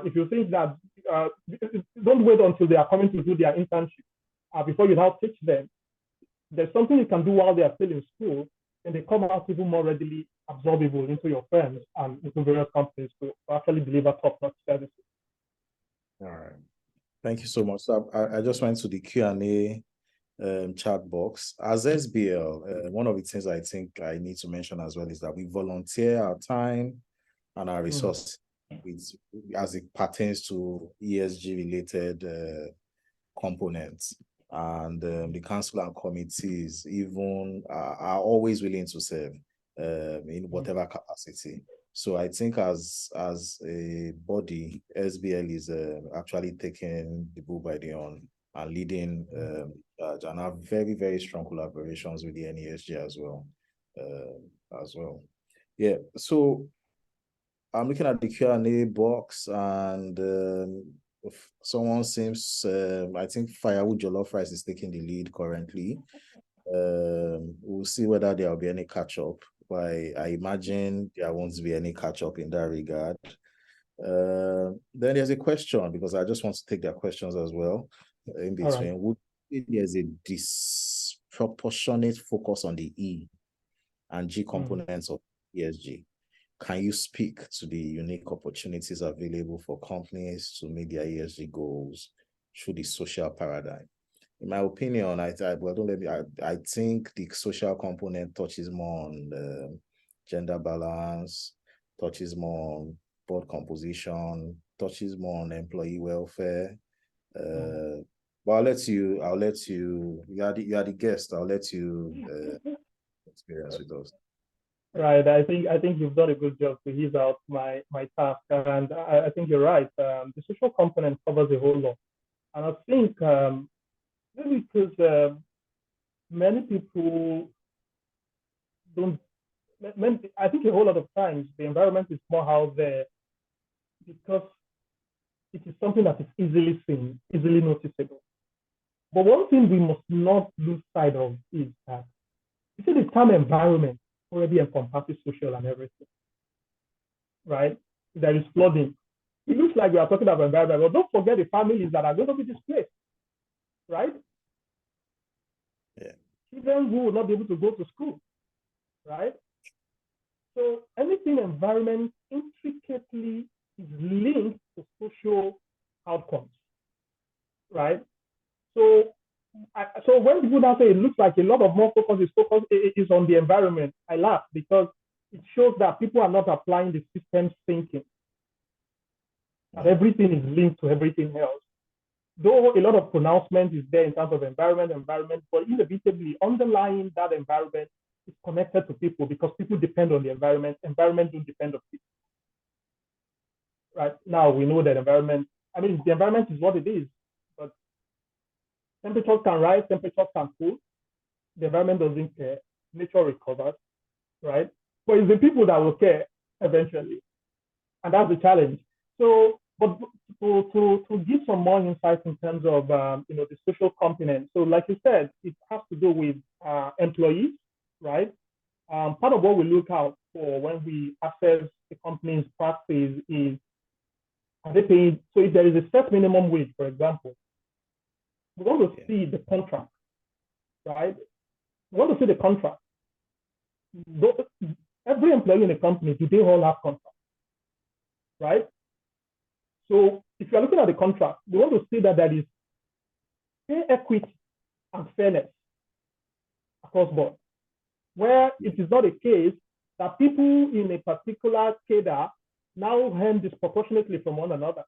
If you think that, don't wait until they are coming to do their internship before you now teach them. There's something you can do while they are still in school, and they come out even more readily absorbable into your firms and into various companies to actually deliver top-notch services. All right. Thank you so much. So I just went to the Q&A chat box. As SBL, one of the things I think I need to mention as well is that we volunteer our time and our resources as it pertains to ESG related components. And the council and committees even are always willing to serve in whatever capacity. So I think as a body, SBL is actually taking the bull by the horn and leading and have very, very strong collaborations with the NESG as well. Yeah, so I'm looking at the Q&A box, and if someone seems, I think Firewood Jollof Rice is taking the lead currently. We'll see whether there will be any catch-up. But I imagine there won't be any catch-up in that regard. Then there's a question, because I just want to take their questions as well in between. Right. Would there's a disproportionate focus on the E and G components of ESG? Can you speak to the unique opportunities available for companies to meet their ESG goals through the social paradigm? In my opinion, I think the social component touches more on gender balance, touches more on board composition, touches more on employee welfare. But I'll let you, you are the guest, I'll let you experience with us. Right. I think you've done a good job to ease out my task, and I think you're right. The social component covers a whole lot, and I think maybe because many people don't. I think a whole lot of times the environment is more out there because it is something that is easily seen, easily noticeable. But one thing we must not lose sight of is that you see the term environment already encompasses social and everything, right? There is flooding. It looks like we are talking about environment, but don't forget the families that are going to be displaced, right? Yeah. Children who will not be able to go to school, right? So anything environment intricately is linked to social outcomes, right? So when people now say it looks like a lot of more focus is on the environment, I laugh because it shows that people are not applying the systems thinking. And everything is linked to everything else. Though a lot of pronouncement is there in terms of environment, but inevitably underlying that environment is connected to people because people depend on the environment don't depend on people. Right now, we know that the environment is what it is, but temperatures can rise, temperatures can cool. The environment doesn't care. Nature recovers, right? But it's the people that will care eventually, and that's the challenge. So, but to give some more insight in terms of the social component. So, like you said, it has to do with employees, right? Part of what we look out for when we assess the company's practice is Are they paying? So if there is a set minimum wage, for example, we want to see the contract, right? We want to see the contract. Every employee in a company, do they all have contracts, right? So if you're looking at the contract, we want to see that there is pay equity and fairness across board, where it is not a case that people in a particular cadre now earn disproportionately from one another,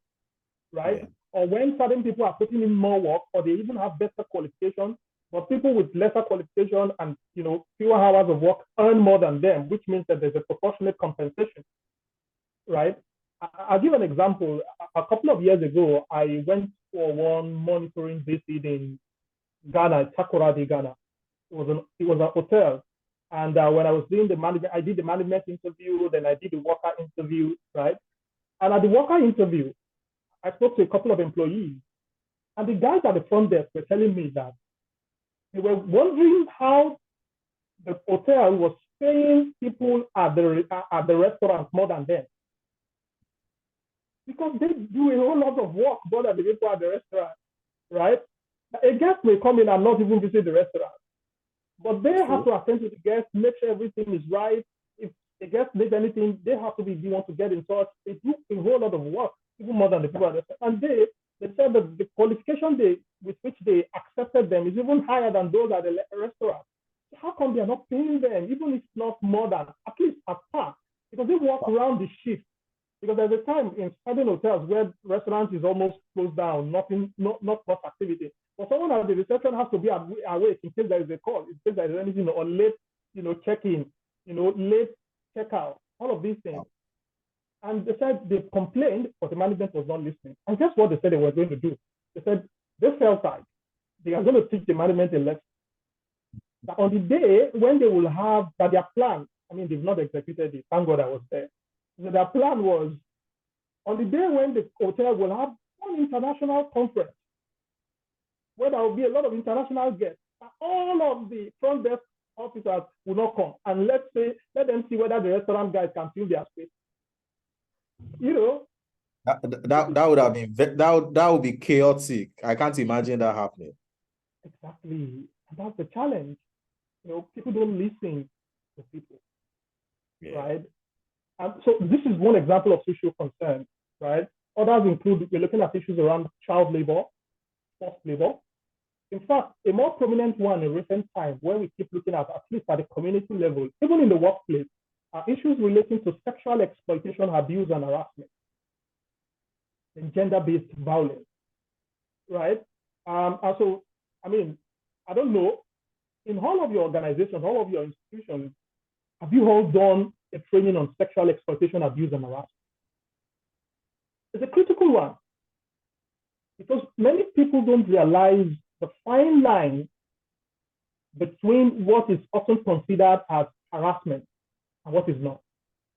right? Yeah. Or when certain people are putting in more work, or they even have better qualifications, but people with lesser qualification and fewer hours of work earn more than them, which means that there's a proportionate compensation, right? I'll give an example. A couple of years ago, I went for one monitoring visit in Ghana, Takoradi, Ghana. It was a hotel. And when I was doing the management, I did the management interview, then I did the worker interview, right? And at the worker interview, I spoke to a couple of employees. And the guys at the front desk were telling me that they were wondering how the hotel was paying people at the restaurant more than them. Because they do a whole lot of work more than the people at the restaurant, right? A guest may come in and not even visit the restaurant, but they have to attend to the guest, make sure everything is right. If the guest needs anything, they have to be the one to get in touch. They do a whole lot of work, even more than the people at the restaurant. And they said that the qualification with which they accepted them is even higher than those at the restaurant. So how come they are not paying them, even if not more than, at least at par? Because they work around the shift. Because there's a time in certain hotels where restaurants is almost closed down, not much activity. But someone at the reception has to be awake in case there is a call, in case there is anything, or late, check-in, late check-out, all of these things. And they said they complained, but the management was not listening. And guess what they said they were going to do? They said they felt like they are going to teach the management a lesson. That on the day when they will have that their plan, I mean, they've not executed it. Thank God I was there. So their plan was on the day when the hotel will have one international conference, where there will be a lot of international guests, all of the front desk officers will not come. And let them see whether the restaurant guys can fill their space. That would have been that would be chaotic. I can't imagine that happening. Exactly. And that's the challenge. People don't listen to people. Yeah. Right? And so this is one example of social concern, right? Others include, we're looking at issues around child labor, forced labor. In fact, a more prominent one in recent times, where we keep looking at least at the community level, even in the workplace, are issues relating to sexual exploitation, abuse, and harassment, and gender-based violence, right? And so, I mean, I don't know, in all of your organizations, all of your institutions, have you all done a training on sexual exploitation, abuse, and harassment? It's a critical one, because many people don't realize the fine line between what is often considered as harassment and what is not.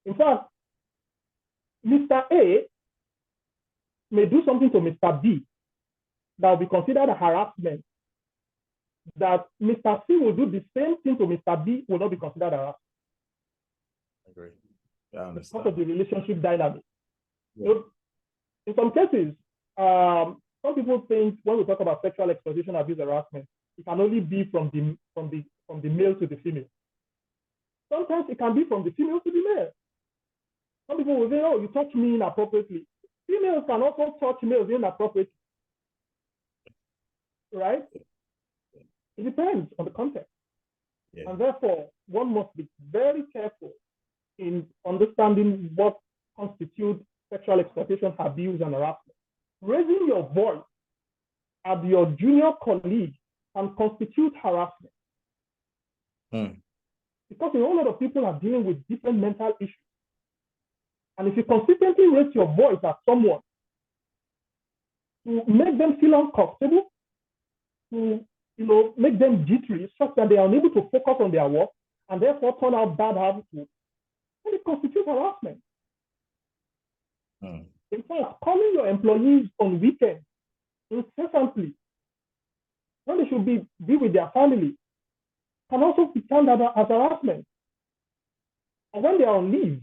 In fact, Mr. A may do something to Mr. B that will be considered a harassment, that Mr. C will do the same thing to Mr. B will not be considered harassment. I agree. Yeah, I understand. Because of the relationship dynamic. Yeah. In some cases, some people think when we talk about sexual exploitation, abuse, harassment, it can only be from the male to the female. Sometimes it can be from the female to the male. Some people will say, "Oh, you touch me inappropriately." Females can also touch males inappropriately, right? It depends on the context. Yeah. And therefore, one must be very careful in understanding what constitutes sexual exploitation, abuse, and harassment. Raising your voice at your junior colleague can constitute harassment. Because a whole lot of people are dealing with different mental issues. And if you consistently raise your voice at someone to make them feel uncomfortable, to make them jittery, such that they are unable to focus on their work and therefore turn out bad habits, then it constitutes harassment. In fact, calling your employees on weekends incessantly when they should be with their family can also be termed as harassment. And when they are on leave,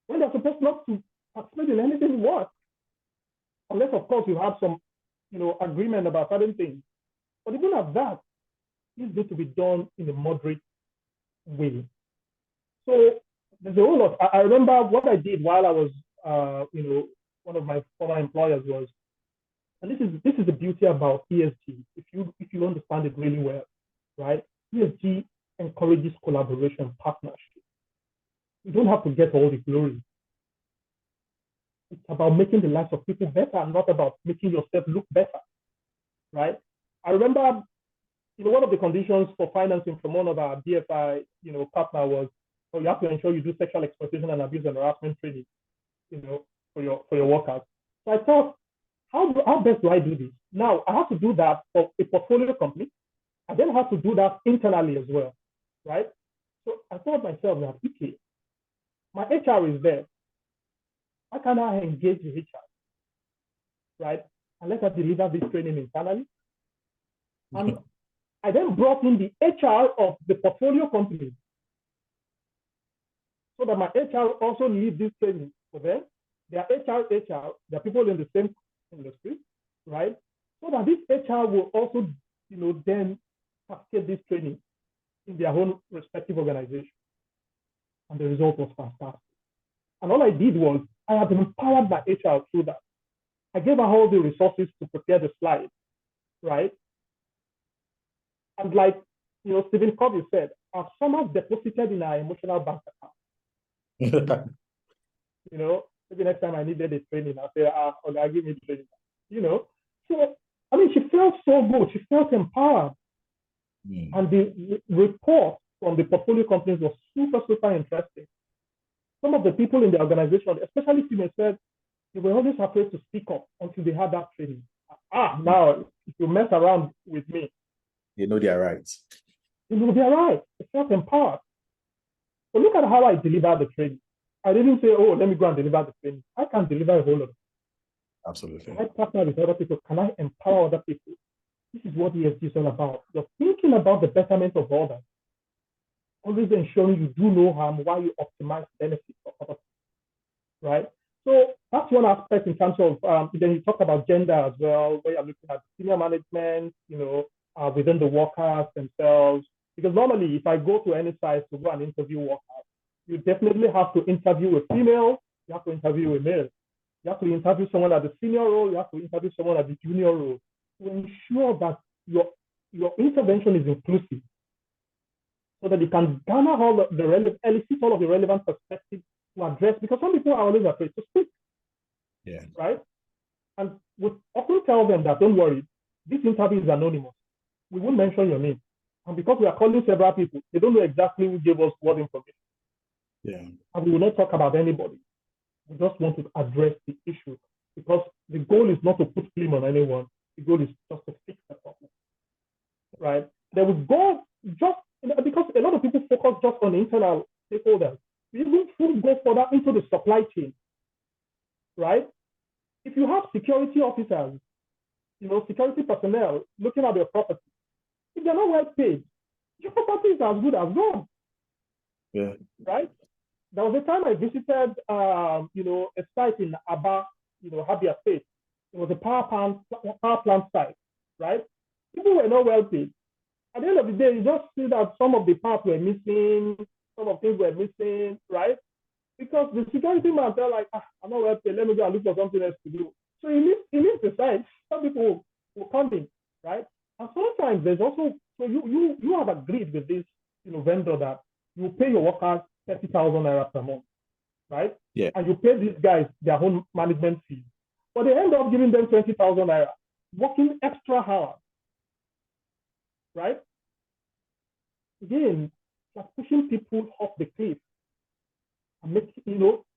when they're supposed not to participate in anything work, unless of course you have some, agreement about certain things. But even at that, it's going to be done in a moderate way. So there's a whole lot. I remember what I did while I was, one of my former employers was, and this is the beauty about ESG. If you understand it really well, right? ESG encourages collaboration, partnership. You don't have to get all the glory. It's about making the lives of people better, and not about making yourself look better, right? I remember, one of the conditions for financing from one of our DFI, partner was, you have to ensure you do sexual exploitation and abuse and harassment training, for your workers. So I thought, how best do I do this? Now I have to do that for a portfolio company. I then have to do that internally as well, right? So I thought myself that, okay, my HR is there. Why can't I engage the HR, right? And let her deliver this training internally. And I then brought in the HR of the portfolio company so that my HR also lead this training for them. They are HR, they're people in the same industry, right? So that this HR will also, then cascade this training in their own respective organization. And the result was fantastic. And all I did was, I had empowered my HR through that. I gave her all the resources to prepare the slides, right? And like, Stephen Covey said, our somehow deposited in our emotional bank account. Maybe next time I needed a training, I'll say, I'll give me training. So, I mean, she felt so good. She felt empowered. And the report from the portfolio companies was super, super interesting. Some of the people in the organization, especially females, said they were always afraid to speak up until they had that training. Now, if you mess around with me, they know their rights. They know their rights. They felt empowered. But look at how I delivered the training. I didn't say, let me go and deliver the training. I can deliver a whole lot. Absolutely. Can I partner with other people? Can I empower other people? This is what ESG is all about. You're thinking about the betterment of others. Always ensuring you do no harm while you optimize benefits for others. Right? So that's one aspect in terms of, then you talk about gender as well, where you're looking at senior management, within the workers themselves. Because normally, if I go to any site to go and interview workers, you definitely have to interview a female, you have to interview a male. You have to interview someone at the senior role, you have to interview someone at the junior role to ensure that your intervention is inclusive so that you can garner all the relevant, elicit all of the relevant perspectives to address, because some people are always afraid to speak. Yeah. Right? And we often tell them that, don't worry, this interview is anonymous. We won't mention your name. And because we are calling several people, they don't know exactly who gave us what information. Yeah. And we will not talk about anybody. We just want to address the issue, because the goal is not to put blame on anyone. The goal is just to fix the problem. Right? Then we go just, because a lot of people focus just on internal stakeholders. We even should go further into the supply chain. Right? If you have security officers, security personnel looking at your property, if they're not well paid, your property is as good as gone. Yeah. Right? There was a time I visited, a site in Aba, Habia State. It was a power plant site, right? People were not well paid. At the end of the day, you just see that some of the parts were missing, some of things were missing, right? Because the security man felt like, I'm not well paid, let me go and look for something else to do. So he leaves the site. Some people will come in, right? And sometimes there's also, so you have agreed with this, vendor that you pay your workers 30,000 naira per month, right? Yeah. And you pay these guys their own management fees. But they end up giving them 20,000 naira, working extra hours, right? Again, like pushing people off the cliff and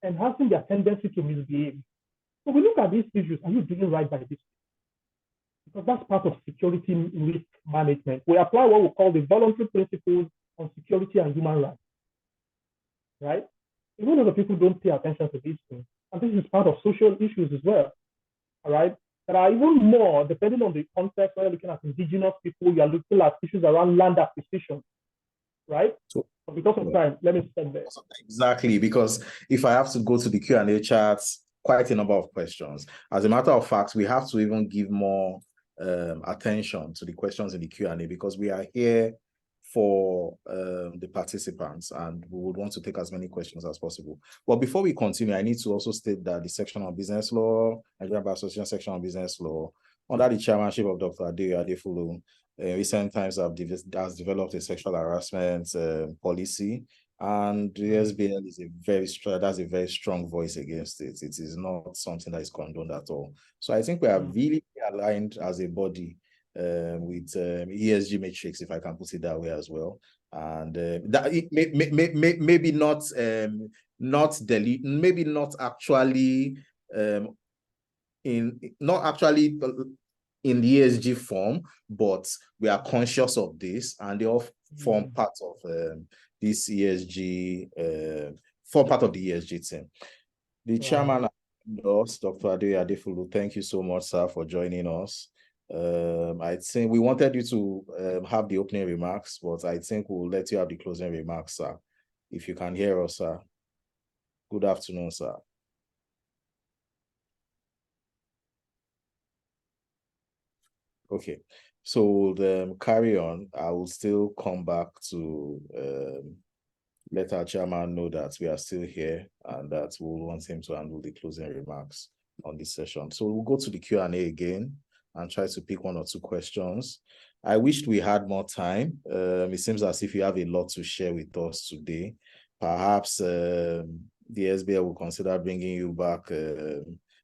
enhancing their tendency to misbehave. So we look at these issues. Are you doing right by this? Because that's part of security risk management. We apply what we call the voluntary principles on security and human rights, right? Even other people don't pay attention to these things. And this is part of social issues as well, all right? There are even more, depending on the context, when you're looking at indigenous people, you're looking at issues around land acquisition, right? So because of time, let me stop there. Exactly, because if I have to go to the Q&A chats, quite a number of questions. As a matter of fact, we have to even give more attention to the questions in the Q&A because we are here for the participants and we would want to take as many questions as possible. But before we continue, I need to also state that the section on business law, Nigerian Bar Association section on business law, under the chairmanship of Dr. Adeyo Adefulu, in recent times has developed a sexual harassment policy, and the SBL is a very strong voice against it. It is not something that is condoned at all. So I think we are really aligned as a body with ESG matrix, if I can put it that way as well. And that it maybe not maybe not actually in the ESG form, but we are conscious of this, and they all form part of this ESG, form part of the ESG team. The chairman of Dr. Adeyo Adefulu, thank you so much, sir, for joining us. I think we wanted you to have the opening remarks, but I think we'll let you have the closing remarks, sir. If you can hear us, sir. Good afternoon, sir. Okay, so carry on. I will still come back to let our chairman know that we are still here and that we'll want him to handle the closing remarks on this session. So we'll go to the Q&A again and try to pick one or two questions. I wished we had more time. It seems as if you have a lot to share with us today. Perhaps the SBL will consider bringing you back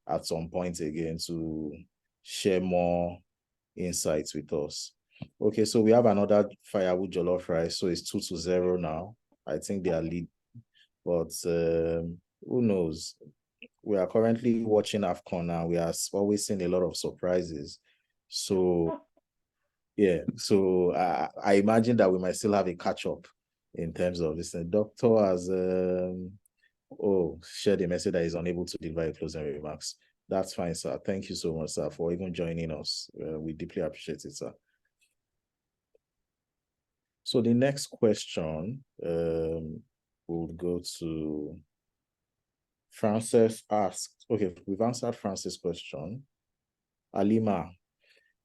at some point again to share more insights with us. Okay, so we have another firewood jollof rice, so it's 2-0 now. I think they are leading, but who knows? We are currently watching AFCON and we are always seeing a lot of surprises. So yeah, so I imagine that we might still have a catch up in terms of this. The doctor has shared a message that he's unable to deliver closing remarks. That's fine, sir. Thank you so much, sir, for even joining us. We deeply appreciate it, sir. So the next question will go to Francis asked. Okay, we've answered Francis' question. Alima,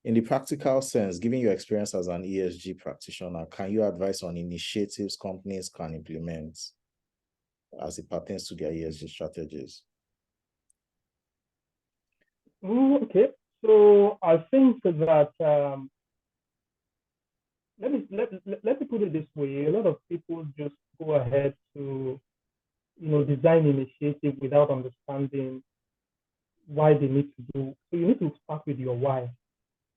in the practical sense, given your experience as an ESG practitioner, can you advise on initiatives companies can implement as it pertains to their ESG strategies? Okay, so I think that let me put it this way: a lot of people just go ahead to, design initiative without understanding why they need to do. So you need to start with your why,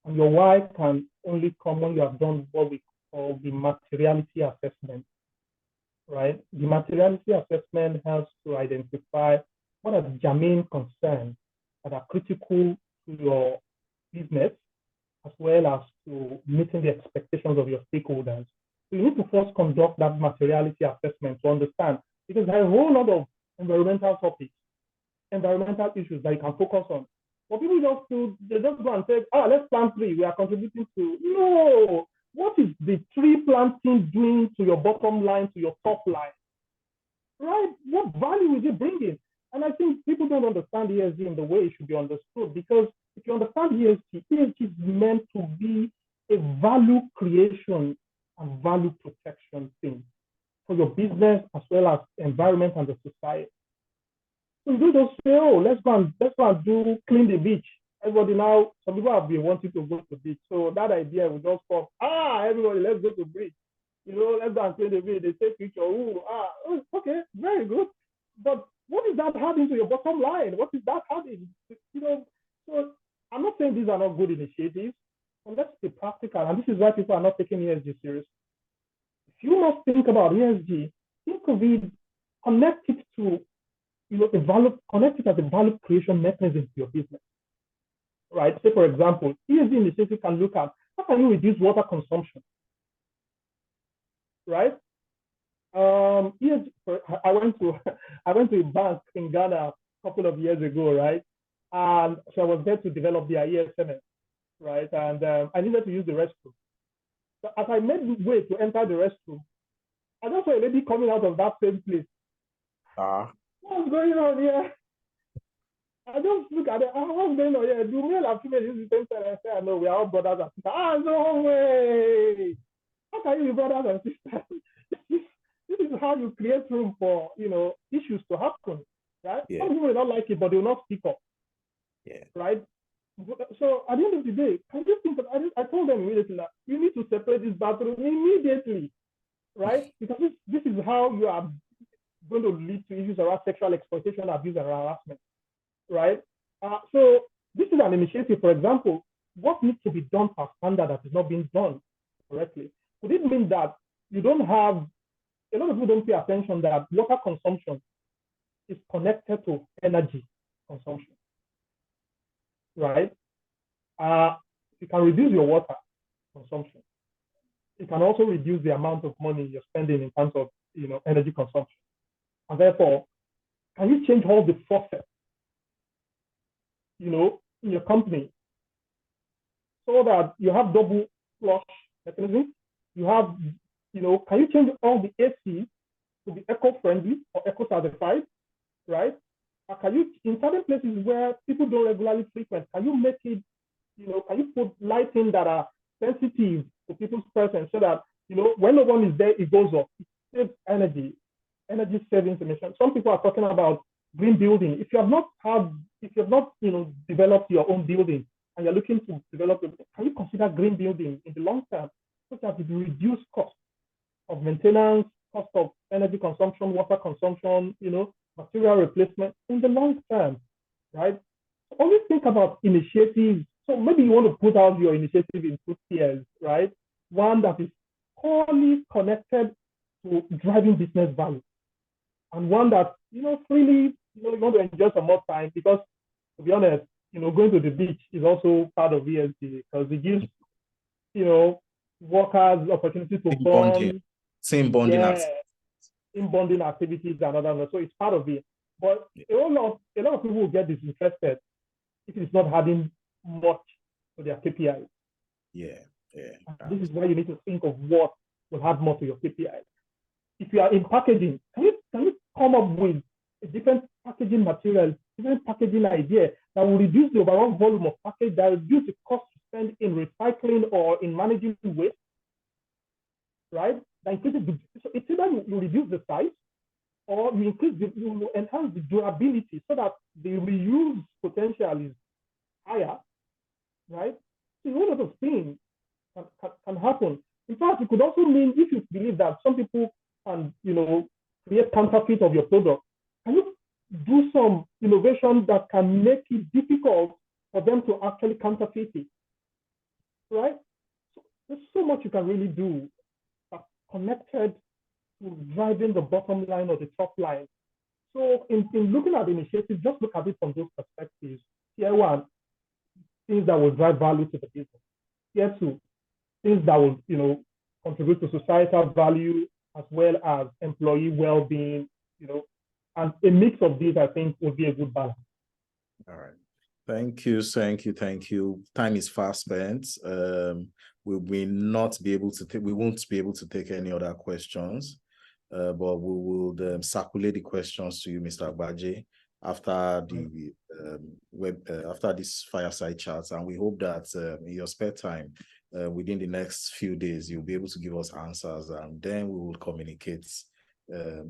and your why can only come when you have done what we call the materiality assessment. Right? The materiality assessment helps to identify what are the germane concerns that are critical to your business, as well as to meeting the expectations of your stakeholders. So you need to first conduct that materiality assessment to understand, because there are a whole lot of environmental topics, environmental issues that you can focus on. But people just go and say, let's plant tree, we are contributing to. No, what is the tree planting doing to your bottom line, to your top line? Right? What value is it bringing? And I think people don't understand ESG in the way it should be understood, because if you understand ESG, ESG is meant to be a value creation and value protection thing for your business as well as environment and the society. So you don't say, let's go and do clean the beach. Everybody now, some people have been wanting to go to the beach. So that idea will just come, everybody, let's go to the beach. Let's go and clean the beach. They take picture. Okay, very good. But what is that adding to your bottom line? What is that adding? So I'm not saying these are not good initiatives, but let's be practical. And this is why people are not taking ESG seriously. If you must think about ESG, think of it, connect it to, connect it as a value creation mechanism to your business. Right? Say, for example, ESG initiative can look at how can you reduce water consumption? Right? ESG, I went to a bank in Ghana a couple of years ago, right? And so I was there to develop their ESMS, right? And I needed to use the restroom. So as I made the way to enter the restroom, I just saw a lady coming out of that same place. What's going on here? I just look at it. What's going on here? Do male and female use the same thing? I say, I know, we are all brothers and sisters. No way. How can you be brothers and sisters? this is how you create room for, issues to happen, right? Yeah. Some people will not like it, but they will not speak up. Yeah. Right? So at the end of the day, I just think that I told them immediately that you need to separate this bathroom immediately, right? Because this is how you are going to lead to issues around sexual exploitation, abuse, and harassment, right? So this is an initiative, for example, what needs to be done per standard that is not being done correctly? Could it mean that you don't have, a lot of people don't pay attention that water consumption is connected to energy consumption, right? You can reduce your water consumption. It can also reduce the amount of money you're spending in terms of energy consumption. And therefore, can you change all the faucets, in your company so that you have double flush mechanism? You have, can you change all the AC to be eco-friendly or eco-certified, right? Or can you, in certain places where people don't regularly frequent, can you make it, can you put lighting that are sensitive to people's presence so that, when no one is there, it goes off. It saves energy savings emission. Some people are talking about green building. If you have not, developed your own building and you're looking to develop it, can you consider green building in the long term so that it reduce cost of maintenance, cost of energy consumption, water consumption, material replacement in the long term, right? So always think about initiatives. So maybe you want to put out your initiative in 2 tiers, right? One that is wholly connected to driving business value, and one that, freely, you want to enjoy some more time, because to be honest, going to the beach is also part of ESG because it gives, workers opportunity to bond. Same bonding in bonding activities and other. So it's part of it. But a lot of people will get disinterested if it's not adding much to their KPIs. Yeah. This is why you need to think of what will add more to your KPIs. If you are in packaging, can you come up with a different packaging material, different packaging idea that will reduce the overall volume of package, that will reduce the cost to spend in recycling or in managing waste, right? That increases so it's either you reduce the size or you enhance the durability so that the reuse potential is higher, right? So a lot of things can happen. In fact, it could also mean, if you believe that some people can, create counterfeit of your product, can you do some innovation that can make it difficult for them to actually counterfeit it, right? So there's so much you can really do connected to driving the bottom line or the top line. So in looking at the initiatives, just look at it from those perspectives. Tier one, things that will drive value to the business. Tier two, things that will, contribute to societal value as well as employee well-being, and a mix of these, I think, will be a good balance. All right. Thank you. Time is fast spent. We will not be able to take, we won't be able to take any other questions, but we will circulate the questions to you, Mr. Agbaje, after the after this fireside chat, and we hope that in your spare time, within the next few days, you'll be able to give us answers, and then we will communicate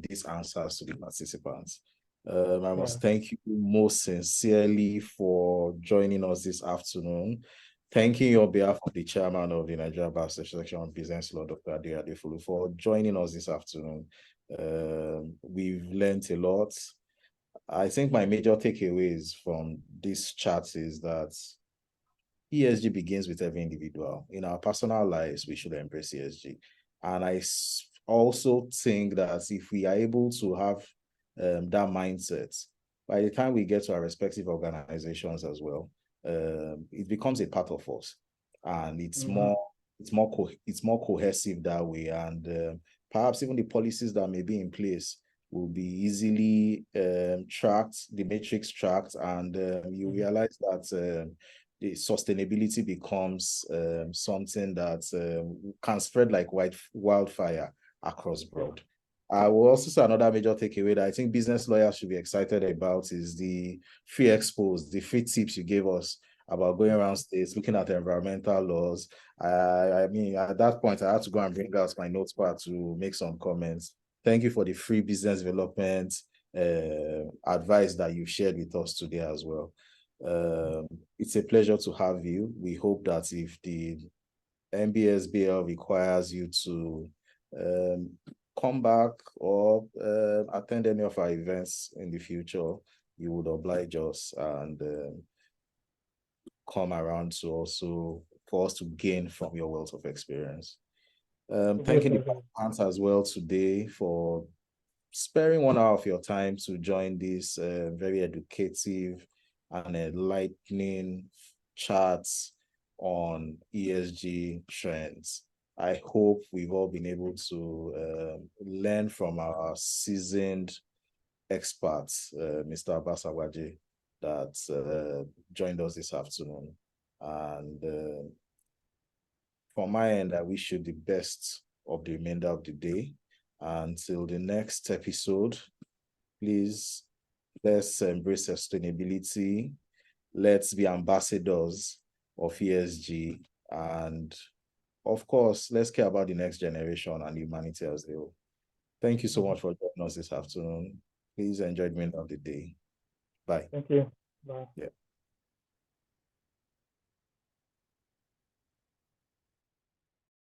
these answers to the participants. I must thank you most sincerely for joining us this afternoon. Thanking you on behalf of the chairman of the Nigeria Bar Association of Business Law, Dr. Ade Adefulu, for joining us this afternoon. We've learned a lot. I think my major takeaways from this chat is that ESG begins with every individual. In our personal lives, we should embrace ESG. And I also think that if we are able to have that mindset, by the time we get to our respective organizations as well, it becomes a part of us, and it's more cohesive that way, and perhaps even the policies that may be in place will be easily tracked, the metrics tracked, and you realize that the sustainability becomes something that can spread like wildfire across broad. I will also say another major takeaway that I think business lawyers should be excited about is the free expos, the free tips you gave us about going around states, looking at environmental laws. I mean, at that point, I had to go and bring out my notepad to make some comments. Thank you for the free business development advice that you've shared with us today as well. It's a pleasure to have you. We hope that if the NBA-SBL requires you to come back or attend any of our events in the future, you would oblige us and come around to also for us to gain from your wealth of experience. Thanking the participants as well today for sparing 1 hour of your time to join this very educative and enlightening chats on ESG trends. I hope we've all been able to learn from our seasoned experts, Mr. Abbas Awaje, that joined us this afternoon. And from my end, I wish you the best of the remainder of the day. Until the next episode, please, let's embrace sustainability. Let's be ambassadors of ESG. And of course, let's care about the next generation and humanity as a whole. Thank you so much for joining us this afternoon. Please enjoy the remainder of the day. Bye. Thank you. Bye. Yeah.